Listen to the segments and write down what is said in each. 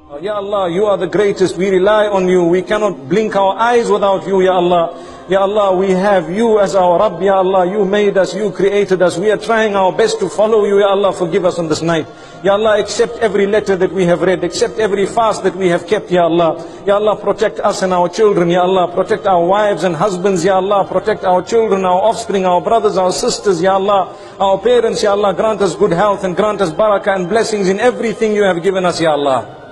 Ya Allah, you are the greatest. We rely on you. We cannot blink our eyes without you, Ya Allah. Ya Allah, we have you as our Rabb, Ya Allah. You made us, you created us. We are trying our best to follow you, Ya Allah. Forgive us on this night. Ya Allah, accept every letter that we have read. Accept every fast that we have kept, Ya Allah. Ya Allah, protect us and our children, Ya Allah. Protect our wives and husbands, Ya Allah. Protect our children, our offspring, our brothers, our sisters, Ya Allah. Our parents, Ya Allah. Grant us good health and grant us barakah and blessings in everything you have given us, Ya Allah.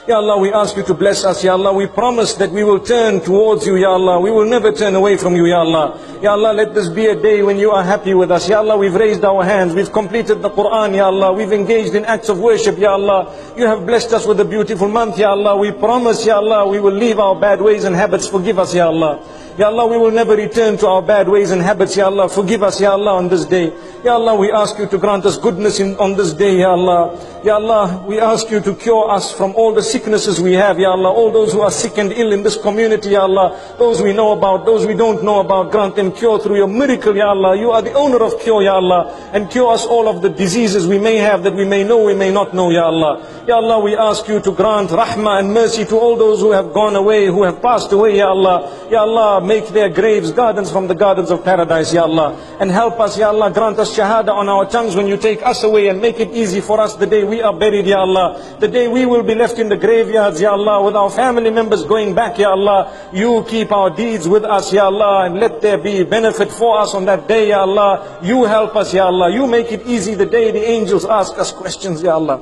Ya Allah, we ask you to bless us, Ya Allah. We promise that we will turn towards you, Ya Allah. We will never turn away from you, Ya Allah. Ya Allah, let this be a day when you are happy with us. Ya Allah, we've raised our hands. We've completed the Quran, Ya Allah. We've engaged in acts of worship, Ya Allah. You have blessed us with a beautiful month, Ya Allah. We promise, Ya Allah, we will leave our bad ways and habits. Forgive us, Ya Allah. Ya Allah, we will never return to our bad ways and habits, Ya Allah. Forgive us, Ya Allah, on this day. Ya Allah, we ask you to grant us goodness on this day, Ya Allah. Ya Allah, we ask you to cure us from all the sicknesses we have, Ya Allah. All those who are sick and ill in this community, Ya Allah. Those we know about, those we don't know about, grant them cure through your miracle, Ya Allah. You are the owner of cure, Ya Allah. And cure us all of the diseases we may have, that we may know, we may not know, Ya Allah. Ya Allah, we ask you to grant rahmah and mercy to all those who have gone away, who have passed away, Ya Allah. Ya Allah, make their graves gardens from the gardens of paradise, Ya Allah. And help us, Ya Allah, grant us shahada on our tongues when you take us away, and make it easy for us the day we are buried, Ya Allah. The day we will be left in the graveyards, Ya Allah, with our family members going back, Ya Allah. You keep our deeds with us, Ya Allah, and let there be benefit for us on that day, Ya Allah. You help us, Ya Allah. You make it easy the day the angels ask us questions, Ya Allah.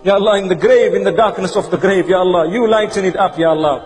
Ya Allah, in the grave, in the darkness of the grave, Ya Allah, you lighten it up, Ya Allah.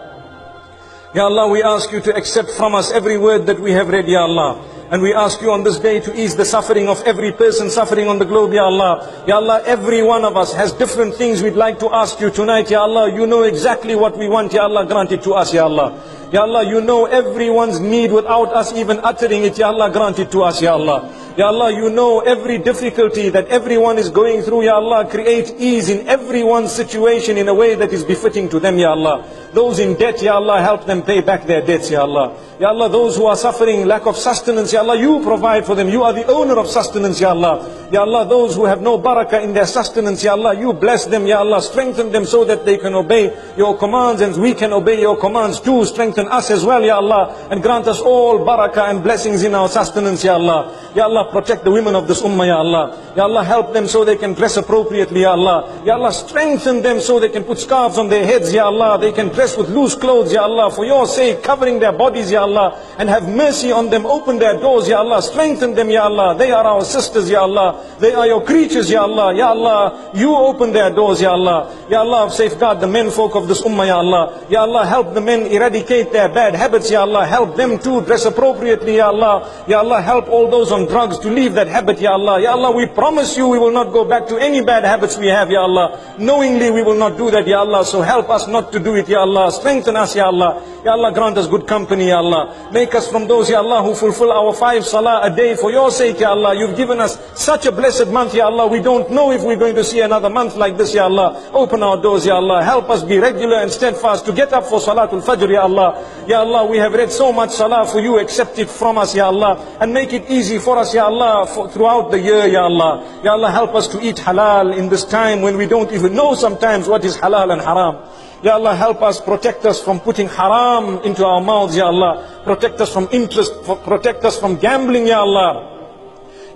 Ya Allah, we ask you to accept from us every word that we have read, Ya Allah. And we ask you on this day to ease the suffering of every person suffering on the globe, Ya Allah. Ya Allah, every one of us has different things we'd like to ask you tonight, Ya Allah. You know exactly what we want, Ya Allah. Grant it to us, Ya Allah. Ya Allah, you know everyone's need without us even uttering it, Ya Allah. Grant it to us, Ya Allah. Ya Allah, you know every difficulty that everyone is going through, Ya Allah. Create ease in everyone's situation in a way that is befitting to them, Ya Allah. Those in debt, Ya Allah, help them pay back their debts, Ya Allah. Ya Allah, those who are suffering lack of sustenance, Ya Allah, you provide for them. You are the owner of sustenance, Ya Allah. Ya Allah, those who have no barakah in their sustenance, Ya Allah, you bless them, Ya Allah. Strengthen them so that they can obey your commands, and we can obey your commands too. Strengthen us as well, Ya Allah, and grant us all barakah and blessings in our sustenance, Ya Allah. Ya Allah, protect the women of this ummah, Ya Allah. Ya Allah, help them so they can dress appropriately, Ya Allah. Ya Allah, strengthen them so they can put scarves on their heads, Ya Allah. They can dress with loose clothes, Ya Allah, for your sake, covering their bodies, Ya Allah, and have mercy on them. Open their doors, Ya Allah. Strengthen them, Ya Allah. They are our sisters, Ya Allah. They are your creatures, Ya Allah. Ya Allah, you open their doors, Ya Allah. Ya Allah, safeguard the men folk of this ummah, Ya Allah. Ya Allah, help the men eradicate their bad habits, Ya Allah. Help them to dress appropriately, Ya Allah. Ya Allah, help all those on drugs to leave that habit, Ya Allah. Ya Allah, we promise you we will not go back to any bad habits we have, Ya Allah. Knowingly we will not do that, Ya Allah. So help us not to do it, Ya Allah. Strengthen us, Ya Allah. Ya Allah, grant us good company, Ya Allah. Make us from those, Ya Allah, who fulfill our 5 salah a day for your sake, Ya Allah. You've given us such a blessed month, Ya Allah. We don't know if we're going to see another month like this, Ya Allah. Open our doors, Ya Allah. Help us be regular and steadfast to get up for Salatul Fajr, Ya Allah. Ya Allah, we have read so much salah for you. Accept it from us, Ya Allah. And make it easy for us, Ya Allah, throughout the year, Ya Allah. Ya Allah, help us to eat halal in this time when we don't even know sometimes what is halal and haram. Ya Allah, help us, protect us from putting haram into our mouths, Ya Allah. Protect us from interest, protect us from gambling, Ya Allah.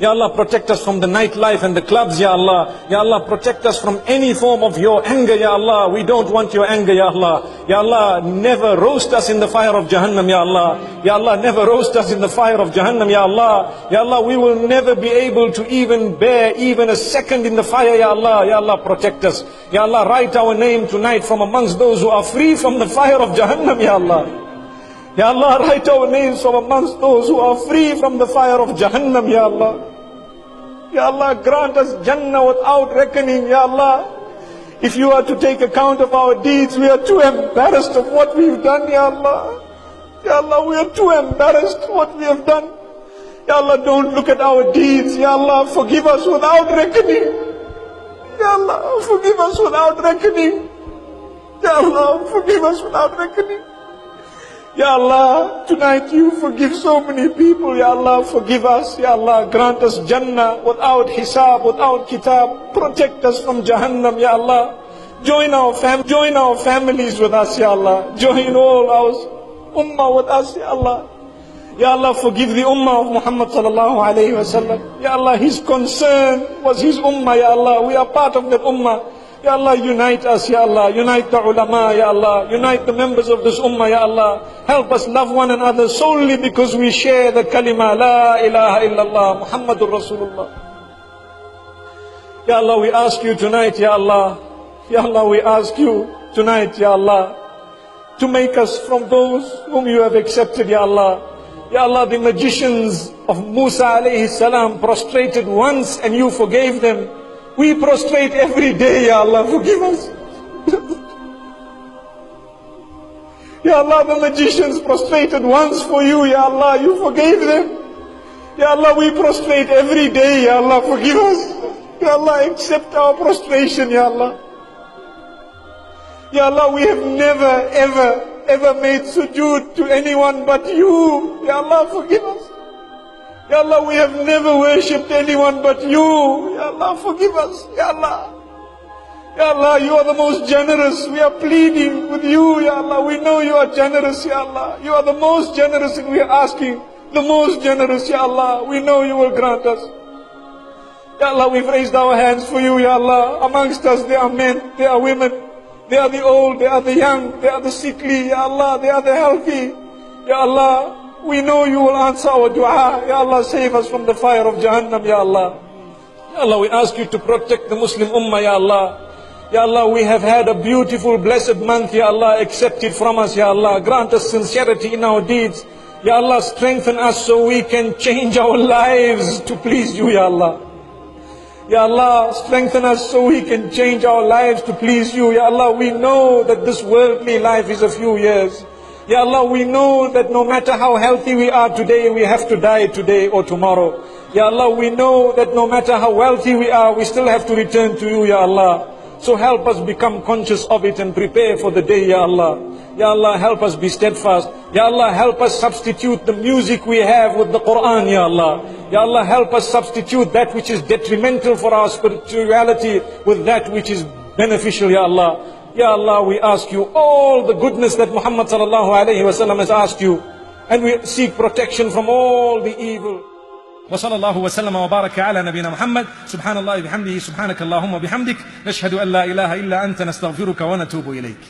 Ya Allah, protect us from the nightlife and the clubs, Ya Allah. Ya Allah, protect us from any form of your anger, Ya Allah. We don't want your anger, Ya Allah. Ya Allah, never roast us in the fire of Jahannam, Ya Allah. Ya Allah, never roast us in the fire of Jahannam, Ya Allah. Ya Allah, we will never be able to even bear even a second in the fire, Ya Allah. Ya Allah, protect us. Ya Allah, write our name tonight from amongst those who are free from the fire of Jahannam, Ya Allah. Ya Allah, write our names from amongst those who are free from the fire of Jahannam, Ya Allah. Ya Allah, grant us Jannah without reckoning, Ya Allah. If you are to take account of our deeds, we are too embarrassed of what we've done, Ya Allah. Ya Allah, we are too embarrassed what we have done. Ya Allah, don't look at our deeds, Ya Allah. Forgive us without reckoning. Ya Allah, forgive us without reckoning. Ya Allah, forgive us without reckoning. Ya Allah, tonight you forgive so many people. Ya Allah, forgive us. Ya Allah, grant us Jannah without hisab, without kitab. Protect us from Jahannam, Ya Allah. Join our families with us, Ya Allah. Join all our ummah with us, Ya Allah. Ya Allah, forgive the ummah of Muhammad sallallahu alayhi wa sallam. Ya Allah, his concern was his ummah, Ya Allah. We are part of that ummah. Ya Allah, unite us, Ya Allah. Unite the ulama, Ya Allah. Unite the members of this ummah, Ya Allah. Help us love one another solely because we share the kalima, La ilaha illallah, Muhammadur Rasulullah. Ya Allah, we ask you tonight, Ya Allah. Ya Allah, we ask you tonight, Ya Allah, to make us from those whom you have accepted, Ya Allah. Ya Allah, the magicians of Musa alayhi salam prostrated once and you forgave them. We prostrate every day, Ya Allah, forgive us. Ya Allah, the magicians prostrated once for you, Ya Allah, you forgave them. Ya Allah, we prostrate every day, Ya Allah, forgive us. Ya Allah, accept our prostration, Ya Allah. Ya Allah, we have never, ever made sujood to anyone but you. Ya Allah, forgive us. Ya Allah, we have never worshipped anyone but you. Ya Allah, forgive us. Ya Allah. Ya Allah, you are the most generous. We are pleading with you, Ya Allah. We know you are generous, Ya Allah. You are the most generous and we are asking the most generous, Ya Allah. We know you will grant us. Ya Allah, we've raised our hands for you, Ya Allah. Amongst us there are men, there are women. They are the old, they are the young, they are the sickly, Ya Allah, they are the healthy. Ya Allah, we know you will answer our dua. Ya Allah, save us from the fire of Jahannam, Ya Allah. Ya Allah, we ask you to protect the Muslim Ummah, Ya Allah. Ya Allah, we have had a beautiful, blessed month, Ya Allah, accept it from us, Ya Allah. Grant us sincerity in our deeds. Ya Allah, strengthen us so we can change our lives to please you, Ya Allah. Ya Allah, strengthen us so we can change our lives to please you. Ya Allah, we know that this worldly life is a few years. Ya Allah, we know that no matter how healthy we are today, we have to die today or tomorrow. Ya Allah, we know that no matter how wealthy we are, we still have to return to you, Ya Allah. So help us become conscious of it and prepare for the day, Ya Allah. Ya Allah, help us be steadfast. Ya Allah, help us substitute the music we have with the Quran, Ya Allah. Ya Allah, help us substitute that which is detrimental for our spirituality with that which is beneficial, Ya Allah. Ya Allah, we ask you all the goodness that Muhammad sallallahu alayhi wa sallam has asked you, and we seek protection from all the evil. وصلى الله وسلم وبارك على نبينا محمد سبحان الله بحمده سبحانك اللهم وبحمدك نشهد أن لا إله إلا أنت نستغفرك ونتوب إليك.